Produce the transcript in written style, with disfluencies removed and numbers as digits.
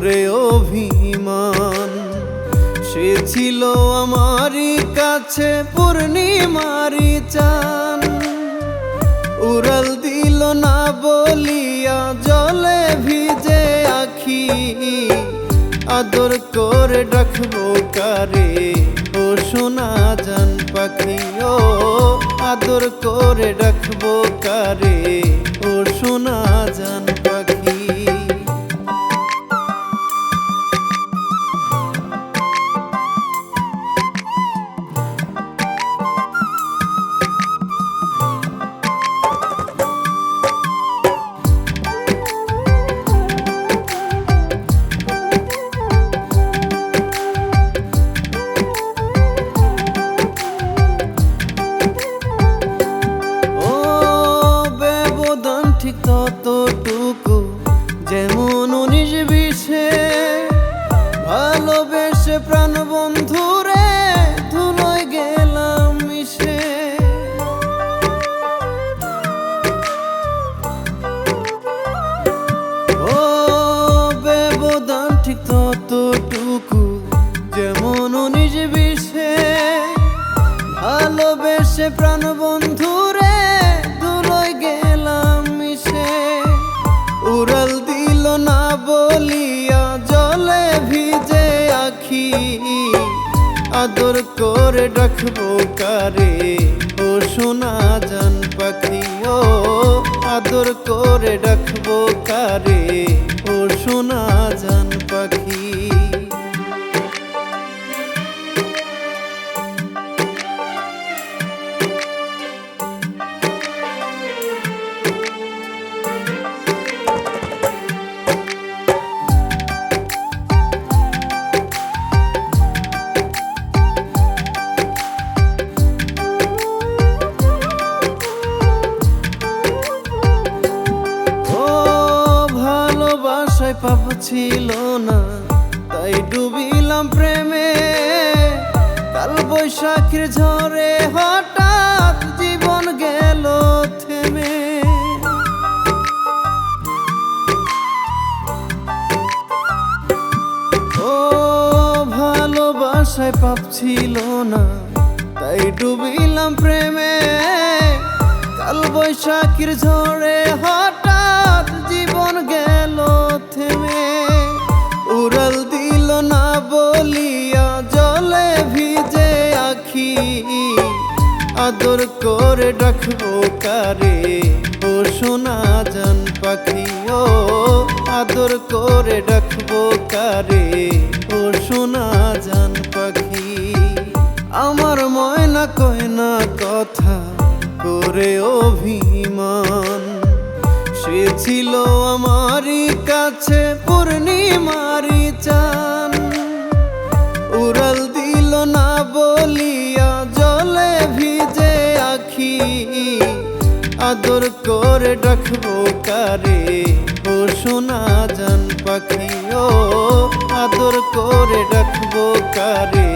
করে অভিমান। সে ছিল আমারই কাছে পূর্ণিমারি চান, উড়াল দিল না বলিয়া জলে ভিজে আখি। আদর করে ডাকবো কারে ও সোনা জান পাখি, ও আদর করে ডাকবো কারে ও সোনা জান পাখি। ঠিক ততটুকু যেমন 19-20-এ ভালোবেসে প্রাণ বন্ধুরে ধুলোয় গেলাম মিশে। ও ব্যবধান ঠিক ততটুকু যেমন 19-20-এ ভালোবেসে প্রাণ বন্ধুরে ধুলোয় গেলাম মিশে। উড়াল দিল না বলিয়া জলে ভিজে আখি। আদর করে ডাকবো কারে ও সোনা জান পাখি, ও আদর করে ডাকবো কারে ও সোনা জান পাখি। ভালোবাসায় পাপ ছিল না তাই ডুবিলাম প্রেমে। কাল বৈশাখীর ঝড়ে হঠাৎ জীবন গেল থেমে। ও ভালোবাসায় পাপ ছিল না তাই ডুবিলাম প্রেমে। কাল বৈশাখীর ঝড়ে হঠাৎ জীবন গেল থেমে। উড়াল দিল না বলিয়া জলে ভিজে আখি। আদর করে ডাকবো কারে ও সোনা জান পাখি, ও আদর করে ডাকবো কারে ও সোনা জান পাখি। আমার ময়না কয়না কথা করে অভিমান, সে ছিল আমারই কাছে পূর্ণিমারি চান। উড়াল দিল না বলিয়া জলে ভিজে আখি। আদর করে ডাকবো কারে ও সোনা জান পাখি, ও আদর করে ডাকবো কারে